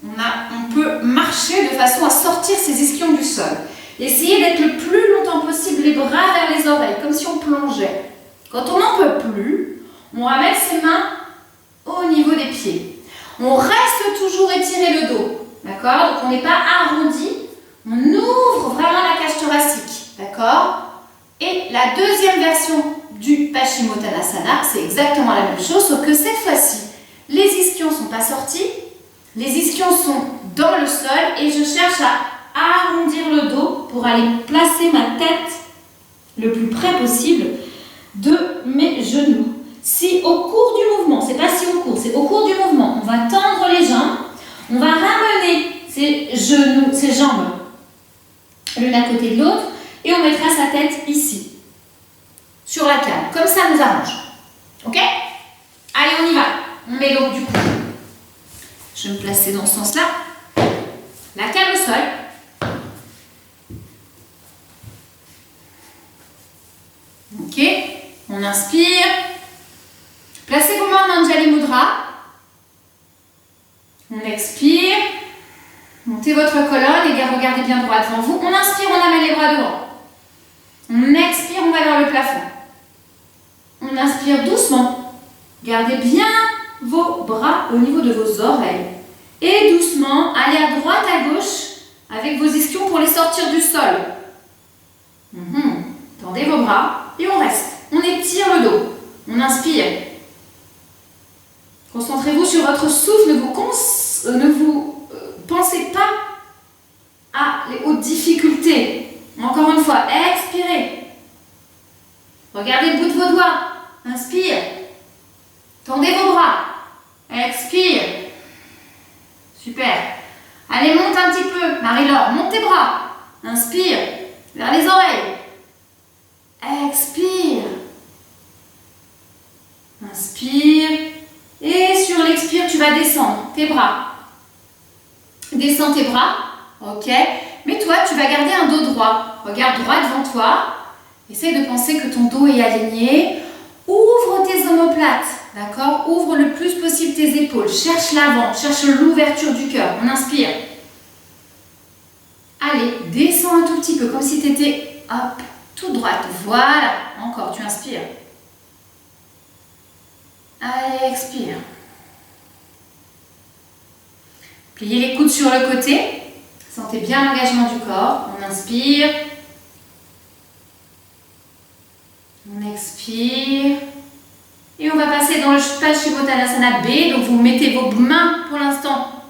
A: On peut marcher de façon à sortir ses ischions du sol. Essayez d'être le plus longtemps possible les bras vers les oreilles, comme si on plongeait. Quand on n'en peut plus, on ramène ses mains au niveau des pieds. On reste toujours étiré le dos, d'accord? Donc on n'est pas arrondi, on ouvre vraiment la cage thoracique, d'accord? Et la deuxième version du Paschimottanasana, c'est exactement la même chose, sauf que cette fois-ci, les ischions ne sont pas sortis, les ischions sont dans le sol et je cherche à arrondir le dos pour aller placer ma tête le plus près possible de mes genoux. Si au cours du mouvement, c'est pas si au cours, c'est au cours du mouvement, on va tendre les jambes, on va ramener ses jambes l'une à côté de l'autre et on mettra sa tête ici, sur la cale. Comme ça nous arrange. Ok? Allez, on y va. On met donc du coup. Je vais me placer dans ce sens-là. La cale au sol. Ok? On inspire. Placez vos mains en Anjali Mudra. On expire. Montez votre colonne et regardez bien droit devant vous. On inspire, on amène les bras devant. On expire, on va vers le plafond. On inspire doucement. Gardez bien vos bras au niveau de vos oreilles. Et doucement, allez à droite, à gauche avec vos ischions pour les sortir du sol. Tendez vos bras et on reste. On étire le dos. On inspire. Concentrez-vous sur votre souffle. Ne vous pensez pas aux difficultés. Encore une fois, expirez. Regardez le bout de vos doigts. Inspire. Tendez vos bras. Expire. Super. Allez, monte un petit peu. Marie-Laure, monte tes bras. Inspire. Vers les oreilles. Expire. Inspire. Et sur l'expire, tu vas descendre tes bras. Descends tes bras. Ok. Mais toi, tu vas garder un dos droit. Regarde droit devant toi. Essaye de penser que ton dos est aligné. Ouvre tes omoplates. D'accord? Ouvre le plus possible tes épaules. Cherche l'avant. Cherche l'ouverture du cœur. On inspire. Allez, descends un tout petit peu. Comme si tu étais, hop, toute droite. Voilà. Encore, tu inspires. Allez, expire. Pliez les coudes sur le côté. Sentez bien l'engagement du corps. On inspire. On expire. Et on va passer dans le Paschimottanasana B. Donc vous mettez vos mains pour l'instant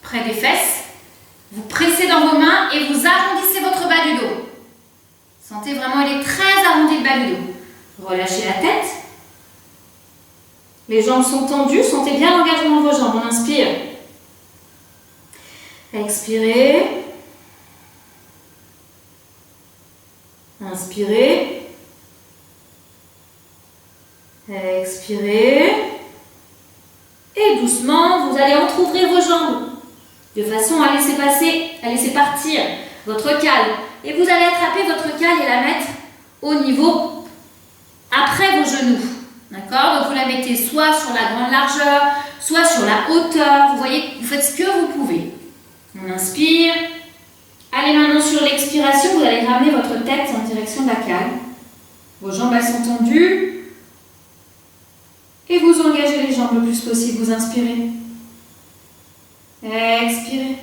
A: près des fesses. Vous pressez dans vos mains et vous arrondissez votre bas du dos. Sentez vraiment, il est très arrondi le bas du dos. Relâchez la tête.
B: Les jambes sont tendues, sentez bien l'engagement de vos jambes. On inspire. Expirez. Inspirez. Expirez. Et doucement, vous allez entrouvrir vos jambes de façon à laisser partir votre cale. Et vous allez attraper votre cale et la mettre au niveau après vos genoux. D'accord? Donc vous la mettez soit sur la grande largeur, soit sur la hauteur. Vous voyez, vous faites ce que vous pouvez. On inspire. Allez maintenant sur l'expiration, vous allez ramener votre tête en direction de la cale. Vos jambes elles sont tendues. Et vous engagez les jambes le plus possible. Vous inspirez. Expirez.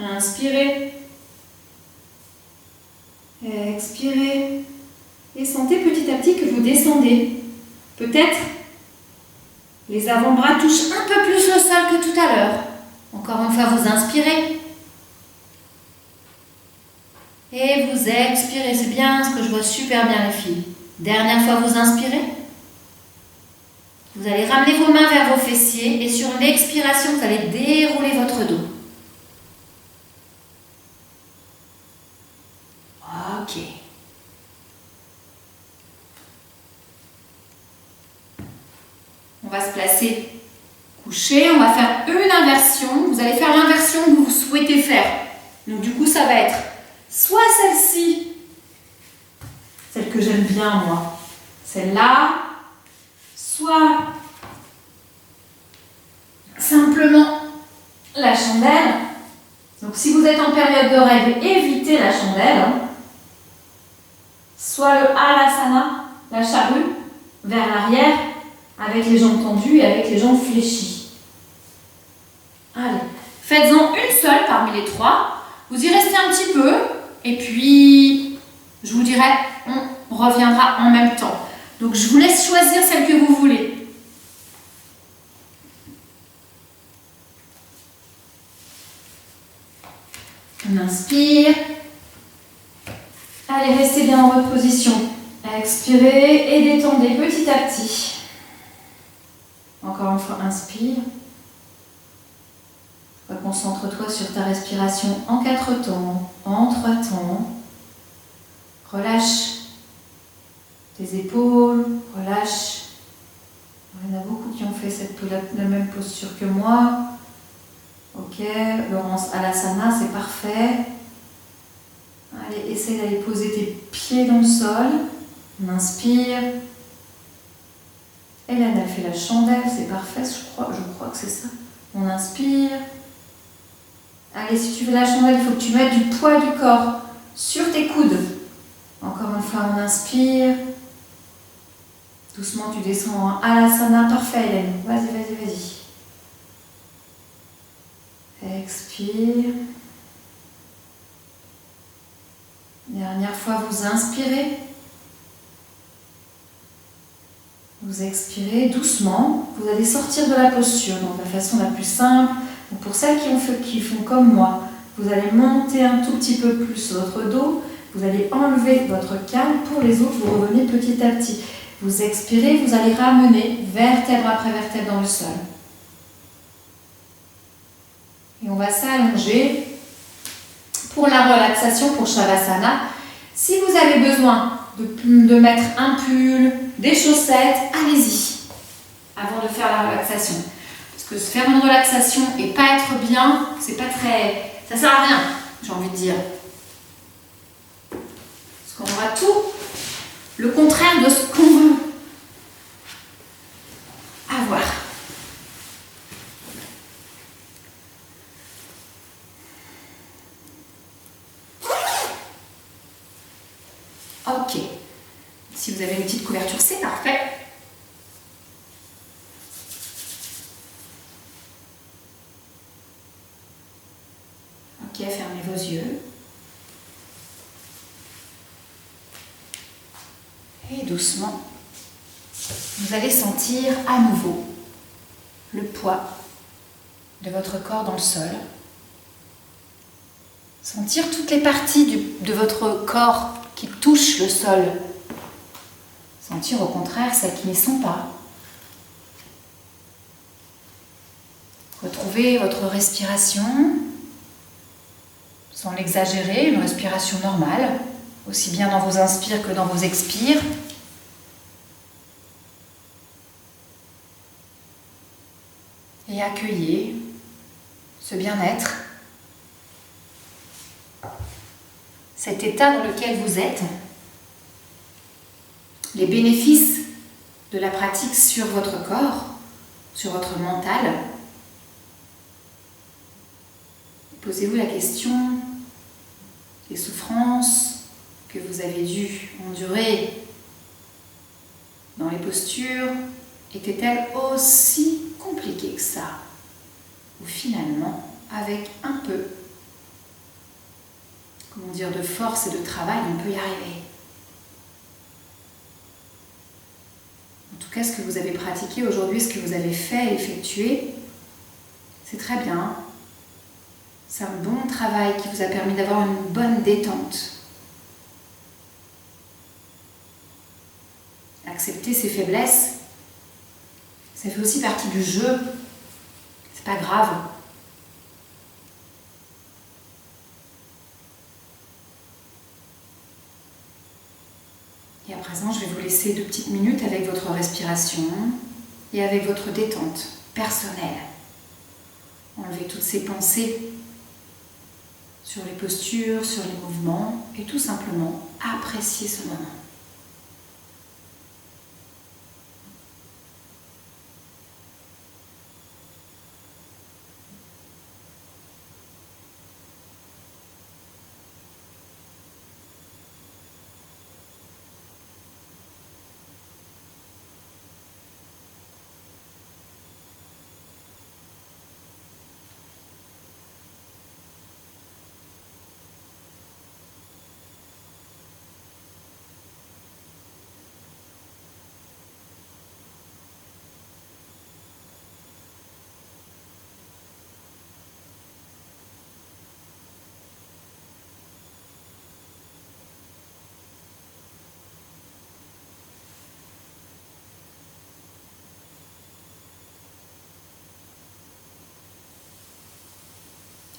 B: Inspirez. Expirez. Et sentez petit à petit que vous descendez. Peut-être les avant-bras touchent un peu plus le sol que tout à l'heure. Encore une fois, vous inspirez. Et vous expirez. C'est bien ce que je vois super bien les filles. Dernière fois, vous inspirez. Vous allez ramener vos mains vers vos fessiers et sur l'expiration, vous allez dérouler votre dos. Ok. On va se placer couché, on va faire une inversion. Vous allez faire l'inversion que vous souhaitez faire. Donc du coup, ça va être soit celle-ci, celle que j'aime bien moi, celle-là, soit simplement la chandelle. Donc si vous êtes en période de règle, évitez la chandelle. Soit le Halasana, la charrue, vers l'arrière, avec les jambes tendues et avec les jambes fléchies. Allez, faites-en une seule parmi les trois. Vous y restez un petit peu et puis je vous dirai, on reviendra en même temps. Donc je vous laisse choisir celle que vous voulez. On inspire. Allez, restez bien dans votre position. Expirez et détendez petit à petit. Encore une fois, inspire. Concentre-toi sur ta respiration en 4 temps, en 3 temps. Relâche tes épaules, relâche. Il y en a beaucoup qui ont fait la même posture que moi. Ok, Laurence, Halasana, c'est parfait. Allez, essaye d'aller poser tes pieds dans le sol. On inspire. Hélène, elle fait la chandelle, c'est parfait, je crois que c'est ça. On inspire. Allez, si tu fais la chandelle, il faut que tu mettes du poids du corps sur tes coudes. Encore une fois, on inspire. Doucement, tu descends en Halasana. Parfait, Hélène. Vas-y, vas-y, vas-y. Expire. Dernière fois, vous inspirez. Vous expirez doucement. Vous allez sortir de la posture, donc la façon la plus simple. Donc pour celles qui font comme moi, vous allez monter un tout petit peu plus votre dos. Vous allez enlever votre cale. Pour les autres, vous revenez petit à petit. Vous expirez, vous allez ramener vertèbre après vertèbre dans le sol. Et on va s'allonger pour la relaxation, pour Shavasana. Si vous avez besoin de mettre un pull, des chaussettes, allez-y avant de faire la relaxation. Parce que se faire une relaxation et pas être bien, c'est pas très... ça sert à rien, j'ai envie de dire. Parce qu'on aura tout le contraire de ce qu'on veut avoir. Ok. Si vous avez une petite couverture, c'est parfait. Ok, fermez vos yeux. Et doucement, vous allez sentir à nouveau le poids de votre corps dans le sol. Sentir toutes les parties de votre corps qui touchent le sol.
A: sentir au contraire celles qui n'y sont pas. Retrouvez votre respiration sans l'exagérer, une respiration normale, aussi bien dans vos inspires que dans vos expires. Et accueillez ce bien-être, cet état dans lequel vous êtes, les bénéfices de la pratique sur votre corps, sur votre mental. Posez-vous la question, les souffrances que vous avez dû endurer dans les postures étaient-elles aussi compliquées que ça? Ou finalement, avec un peu, comment dire, de force et de travail, on peut y arriver. En tout cas, ce que vous avez pratiqué aujourd'hui, ce que vous avez fait, effectué, c'est très bien. C'est un bon travail qui vous a permis d'avoir une bonne détente. Accepter ses faiblesses, ça fait aussi partie du jeu. C'est pas grave. Et à présent, je vais vous laisser 2 petites minutes avec votre respiration et avec votre détente personnelle. Enlevez toutes ces pensées sur les postures, sur les mouvements et tout simplement apprécier ce moment.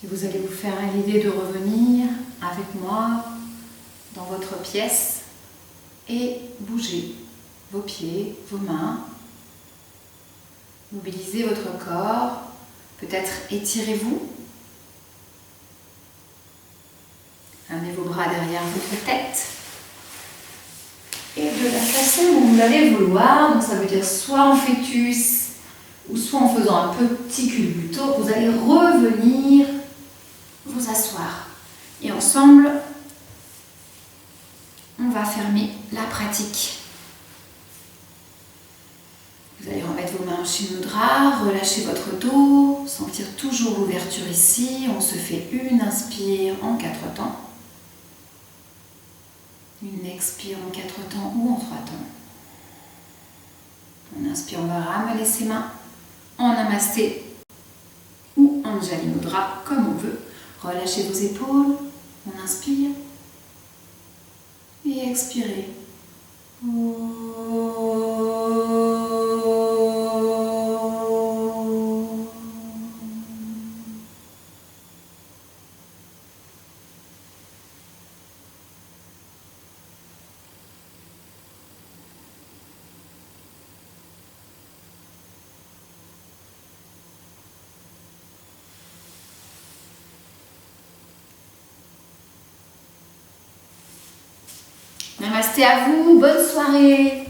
A: Et vous allez vous faire l'idée de revenir avec moi dans votre pièce et bouger vos pieds, vos mains. Mobilisez votre corps, peut-être étirez-vous. Amenez vos bras derrière votre tête. Et de la façon dont vous allez vouloir, donc ça veut dire soit en fœtus ou soit en faisant un petit culbuto, vous allez revenir vous asseoir. Et ensemble, on va fermer la pratique. Vous allez remettre vos mains en Shinmudra, relâcher votre dos, sentir toujours l'ouverture ici. On se fait une inspire en 4 temps. Une expire en 4 temps ou en 3 temps. On inspire, on va ramener ses mains en Namasté ou en Anjali Mudra, comme on veut. Relâchez vos épaules, on inspire et expirez. Namasté à vous, bonne soirée.